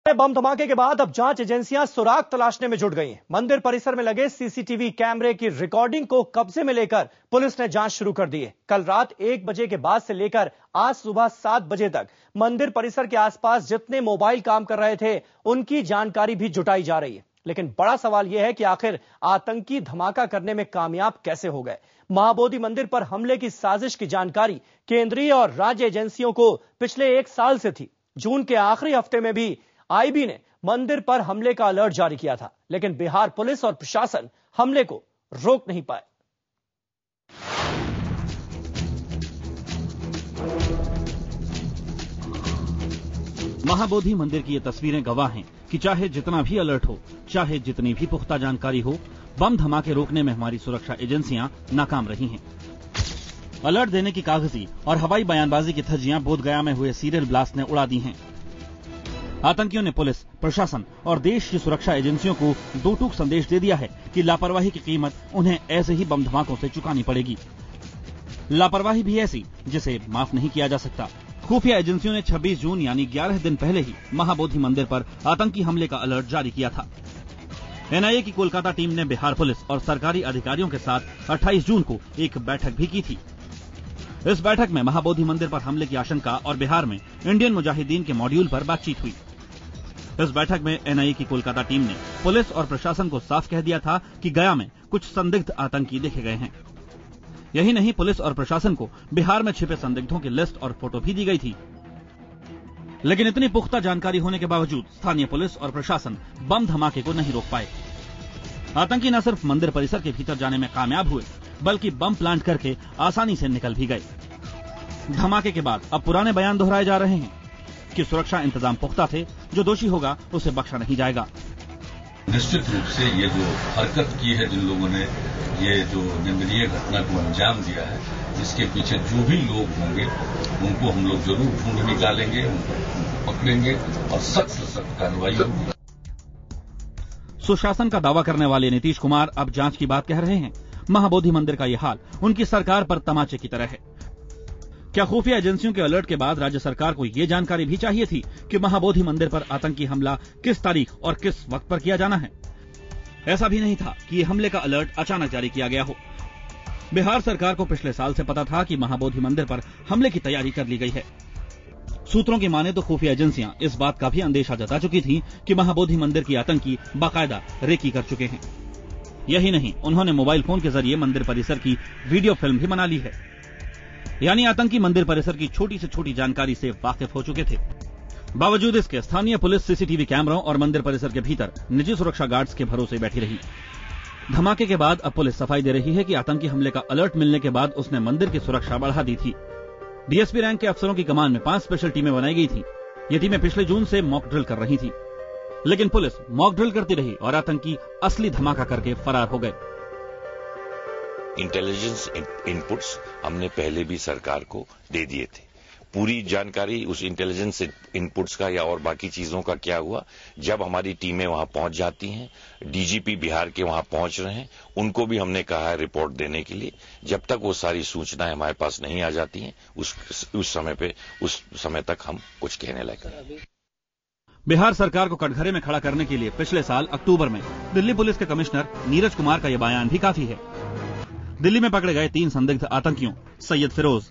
बम धमाके के बाद अब जांच एजेंसियां सुराग तलाशने में जुट गई हैं। मंदिर परिसर में लगे सीसीटीवी कैमरे की रिकॉर्डिंग को कब्जे में लेकर पुलिस ने जांच शुरू कर दी है। कल रात 1 बजे के बाद से लेकर आज सुबह 7 बजे तक मंदिर परिसर के आसपास जितने मोबाइल काम कर रहे थे उनकी जानकारी भी जुटाई जा रही है। लेकिन बड़ा सवाल यह है कि आखिर आतंकी धमाका करने में कामयाब कैसे हो गए। महाबोधि मंदिर पर हमले की साजिश की जानकारी केंद्रीय और राज्य एजेंसियों को पिछले 1 साल से थी। जून के आखिरी हफ्ते में भी आईबी ने मंदिर पर हमले का अलर्ट जारी किया था, लेकिन बिहार पुलिस और प्रशासन हमले को रोक नहीं पाए। महाबोधि मंदिर की ये तस्वीरें गवाह हैं कि चाहे जितना भी अलर्ट हो, चाहे जितनी भी पुख्ता जानकारी हो, बम धमाके रोकने में हमारी सुरक्षा एजेंसियां नाकाम रही हैं। अलर्ट देने की कागजी और हवाई बयानबाजी की धज्जियां बोधगया में हुए सीरियल ब्लास्ट ने उड़ा दी हैं। आतंकियों ने पुलिस, प्रशासन और देश की सुरक्षा एजेंसियों को दो टूक संदेश दे दिया है कि लापरवाही की कीमत उन्हें ऐसे ही बम धमाकों से चुकानी पड़ेगी। लापरवाही भी ऐसी जिसे माफ नहीं किया जा सकता। खुफिया एजेंसियों ने 26 जून यानी 11 दिन पहले ही महाबोधि मंदिर पर आतंकी हमले का अलर्ट जारी किया था। एनआईए की कोलकाता टीम ने बिहार पुलिस और सरकारी अधिकारियों के साथ 28 जून को एक बैठक भी की थी। इस बैठक में महाबोधि मंदिर पर हमले की आशंका और बिहार में इंडियन मुजाहिदीन के मॉड्यूल पर बातचीत हुई। इस बैठक में एनआईए की कोलकाता टीम ने पुलिस और प्रशासन को साफ कह दिया था कि गया में कुछ संदिग्ध आतंकी देखे गए हैं। यही नहीं, पुलिस और प्रशासन को बिहार में छिपे संदिग्धों की लिस्ट और फोटो भी दी गई थी। लेकिन इतनी पुख्ता जानकारी होने के बावजूद स्थानीय पुलिस और प्रशासन बम धमाके को नहीं रोक पाए। आतंकी न सिर्फ मंदिर परिसर के भीतर जाने में कामयाब हुए, बल्कि बम प्लांट करके आसानी से निकल भी गए। धमाके के बाद अब पुराने बयान दोहराए जा रहे हैं कि सुरक्षा इंतजाम पुख्ता थे, जो दोषी होगा उसे बख्शा नहीं जाएगा। निश्चित रूप से ये जो हरकत की है, जिन लोगों ने ये जो निंदनीय घटना को अंजाम दिया है, इसके पीछे जो भी लोग होंगे उनको हम लोग जरूर ढूंढ निकालेंगे, उनको पकड़ेंगे और सख्त से सख्त कार्रवाई होगी। सुशासन का दावा करने वाले नीतीश कुमार अब जांच की बात कह रहे हैं। महाबोधि मंदिर का यह हाल उनकी सरकार पर तमाचे की तरह है। क्या खुफिया एजेंसियों के अलर्ट के बाद राज्य सरकार को यह जानकारी भी चाहिए थी कि महाबोधि मंदिर पर आतंकी हमला किस तारीख और किस वक्त पर किया जाना है? ऐसा भी नहीं था कि यह हमले का अलर्ट अचानक जारी किया गया हो। बिहार सरकार को पिछले साल से पता था कि महाबोधि मंदिर पर हमले की तैयारी कर ली गई है। सूत्रों की माने तो खुफिया एजेंसियां इस बात का भी अंदेशा जता चुकी थी कि महाबोधि मंदिर की आतंकी बाकायदा रेकी कर चुके हैं। यही नहीं, उन्होंने मोबाइल फोन के जरिए मंदिर परिसर की वीडियो फिल्म भी बना ली है। यानी आतंकी मंदिर परिसर की छोटी से छोटी जानकारी से वाकिफ हो चुके थे। बावजूद इसके स्थानीय पुलिस सीसीटीवी कैमरों और मंदिर परिसर के भीतर निजी सुरक्षा गार्ड्स के भरोसे बैठी रही। धमाके के बाद अब पुलिस सफाई दे रही है कि आतंकी हमले का अलर्ट मिलने के बाद उसने मंदिर की सुरक्षा बढ़ा दी थी। डीएसपी रैंक के अफसरों की कमान में 5 स्पेशल टीमें बनाई गई थी। ये टीमें पिछले जून से मॉक ड्रिल कर रही थी, लेकिन पुलिस मॉक ड्रिल करती रही और आतंकी असली धमाका करके फरार हो गए। इंटेलिजेंस इनपुट्स हमने पहले भी सरकार को दे दिए थे। पूरी जानकारी उस इंटेलिजेंस इनपुट्स का या और बाकी चीजों का क्या हुआ, जब हमारी टीमें वहां पहुंच जाती हैं, डीजीपी बिहार के वहां पहुंच रहे हैं, उनको भी हमने कहा है रिपोर्ट देने के लिए। जब तक वो सारी सूचनाएं हमारे पास नहीं आ जाती हैं, उस समय तक हम कुछ कहने लायक। बिहार सरकार को कटघरे में खड़ा करने के लिए पिछले साल अक्टूबर में दिल्ली पुलिस के कमिश्नर नीरज कुमार का यह बयान भी काफी है। दिल्ली में पकड़े गए 3 संदिग्ध आतंकियों सैयद फिरोज,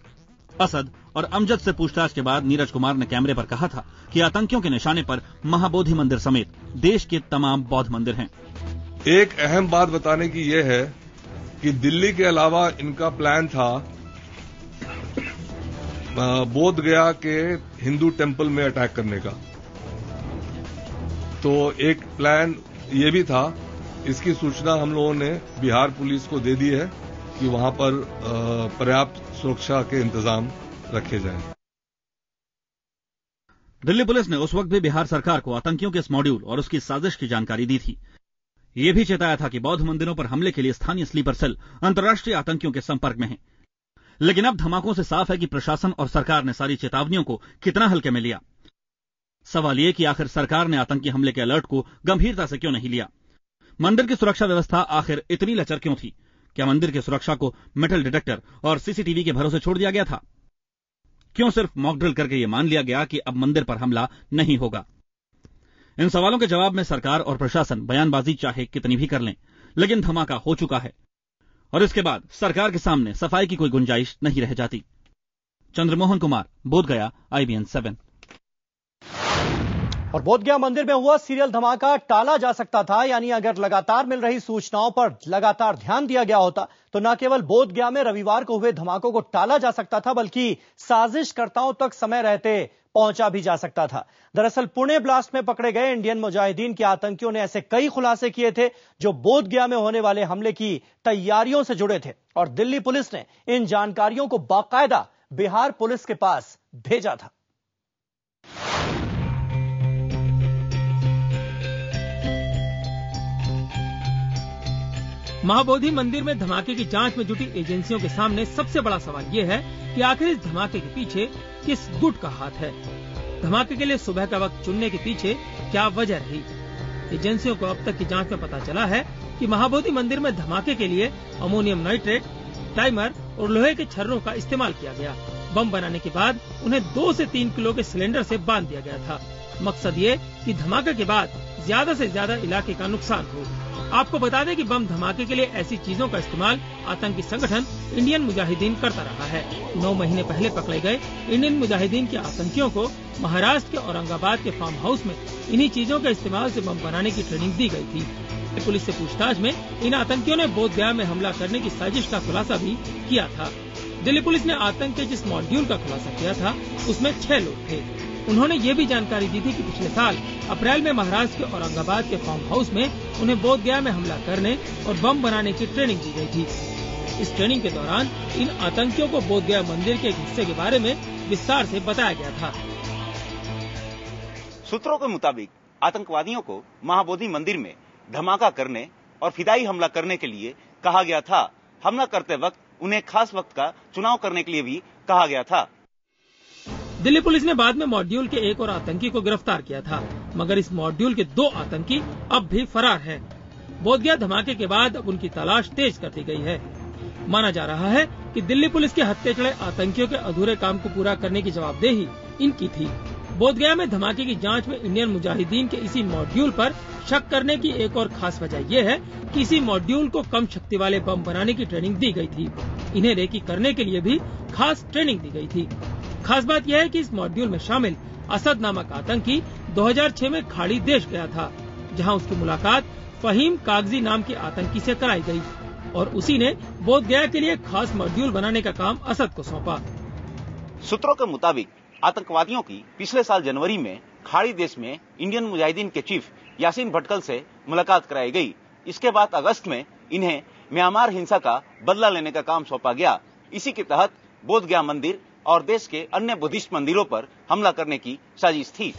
असद और अमजद से पूछताछ के बाद नीरज कुमार ने कैमरे पर कहा था कि आतंकियों के निशाने पर महाबोधि मंदिर समेत देश के तमाम बौद्ध मंदिर हैं। एक अहम बात बताने की यह है कि दिल्ली के अलावा इनका प्लान था बोधगया के हिंदू टेम्पल में अटैक करने का। तो एक प्लान ये भी था। इसकी सूचना हम लोगों ने बिहार पुलिस को दे दी है कि वहां पर पर्याप्त सुरक्षा के इंतजाम रखे जाएं। दिल्ली पुलिस ने उस वक्त भी बिहार सरकार को आतंकियों के इस मॉड्यूल और उसकी साजिश की जानकारी दी थी। यह भी चेताया था कि बौद्ध मंदिरों पर हमले के लिए स्थानीय स्लीपर सेल अंतर्राष्ट्रीय आतंकियों के संपर्क में है। लेकिन अब धमाकों से साफ है कि प्रशासन और सरकार ने सारी चेतावनियों को कितना हल्के में लिया। सवाल यह कि आखिर सरकार ने आतंकी हमले के अलर्ट को गंभीरता से क्यों नहीं लिया? मंदिर की सुरक्षा व्यवस्था आखिर इतनी लचर क्यों थी? क्या मंदिर की सुरक्षा को मेटल डिटेक्टर और सीसीटीवी के भरोसे छोड़ दिया गया था? क्यों सिर्फ मॉक ड्रिल करके यह मान लिया गया कि अब मंदिर पर हमला नहीं होगा? इन सवालों के जवाब में सरकार और प्रशासन बयानबाजी चाहे कितनी भी कर लें, लेकिन धमाका हो चुका है और इसके बाद सरकार के सामने सफाई की कोई गुंजाइश नहीं रह जाती। चंद्रमोहन कुमार, बोधगया, IBN 7। और बोधगया मंदिर में हुआ सीरियल धमाका टाला जा सकता था, यानी अगर लगातार मिल रही सूचनाओं पर लगातार ध्यान दिया गया होता तो न केवल बोधगया में रविवार को हुए धमाकों को टाला जा सकता था, बल्कि साजिशकर्ताओं तक समय रहते पहुंचा भी जा सकता था। दरअसल पुणे ब्लास्ट में पकड़े गए इंडियन मुजाहिदीन के आतंकियों ने ऐसे कई खुलासे किए थे जो बोधगया में होने वाले हमले की तैयारियों से जुड़े थे, और दिल्ली पुलिस ने इन जानकारियों को बाकायदा बिहार पुलिस के पास भेजा था। महाबोधि मंदिर में धमाके की जांच में जुटी एजेंसियों के सामने सबसे बड़ा सवाल ये है कि आखिर इस धमाके के पीछे किस गुट का हाथ है। धमाके के लिए सुबह का वक्त चुनने के पीछे क्या वजह रही। एजेंसियों को अब तक की जांच में पता चला है कि महाबोधि मंदिर में धमाके के लिए अमोनियम नाइट्रेट, टाइमर और लोहे के छर्रों का इस्तेमाल किया गया। बम बनाने के बाद उन्हें 2 से 3 किलो के सिलेंडर से बांध दिया गया था। मकसद ये कि धमाके के बाद ज्यादा से ज्यादा इलाके का नुकसान हो। आपको बता दें कि बम धमाके के लिए ऐसी चीजों का इस्तेमाल आतंकी संगठन इंडियन मुजाहिदीन करता रहा है। 9 महीने पहले पकड़े गए इंडियन मुजाहिदीन के आतंकियों को महाराष्ट्र के औरंगाबाद के फार्म हाउस में इन्हीं चीजों के इस्तेमाल से बम बनाने की ट्रेनिंग दी गई थी। पुलिस से पूछताछ में इन आतंकियों ने बोधगया में हमला करने की साजिश का खुलासा भी किया था। दिल्ली पुलिस ने आतंक के जिस मॉड्यूल का खुलासा किया था उसमें 6 लोग थे। उन्होंने ये भी जानकारी दी थी कि पिछले साल अप्रैल में महाराष्ट्र के औरंगाबाद के फार्म हाउस में उन्हें बोधगया में हमला करने और बम बनाने की ट्रेनिंग दी गई थी। इस ट्रेनिंग के दौरान इन आतंकियों को बोधगया मंदिर के एक हिस्से के बारे में विस्तार से बताया गया था। सूत्रों के मुताबिक आतंकवादियों को महाबोधि मंदिर में धमाका करने और फिदाई हमला करने के लिए कहा गया था। हमला करते वक्त उन्हें खास वक्त का चुनाव करने के लिए भी कहा गया था। दिल्ली पुलिस ने बाद में मॉड्यूल के एक और आतंकी को गिरफ्तार किया था, मगर इस मॉड्यूल के 2 आतंकी अब भी फरार हैं। बोधगया धमाके के बाद अब उनकी तलाश तेज कर दी गई है। माना जा रहा है कि दिल्ली पुलिस के हत्थे चढ़े आतंकियों के अधूरे काम को पूरा करने की जवाबदेही इनकी थी। बोधगया में धमाके की जांच में इंडियन मुजाहिदीन के इसी मॉड्यूल पर शक करने की एक और खास वजह यह है कि इसी मॉड्यूल को कम शक्ति वाले बम बनाने की ट्रेनिंग दी गई थी। इन्हें रेकी करने के लिए भी खास ट्रेनिंग दी गई थी। खास बात यह है कि इस मॉड्यूल में शामिल असद नामक आतंकी 2006 में खाड़ी देश गया था, जहां उसकी मुलाकात फहीम कागजी नाम के आतंकी से कराई गई और उसी ने बोधगया के लिए खास मॉड्यूल बनाने का काम असद को सौंपा। सूत्रों के मुताबिक आतंकवादियों की पिछले साल जनवरी में खाड़ी देश में इंडियन मुजाहिदीन के चीफ यासीन भटकल से मुलाकात कराई गई। इसके बाद अगस्त में इन्हें म्यांमार हिंसा का बदला लेने का काम सौंपा गया। इसी के तहत बोधगया मंदिर और देश के अन्य बुद्धिस्ट मंदिरों पर हमला करने की साजिश थी।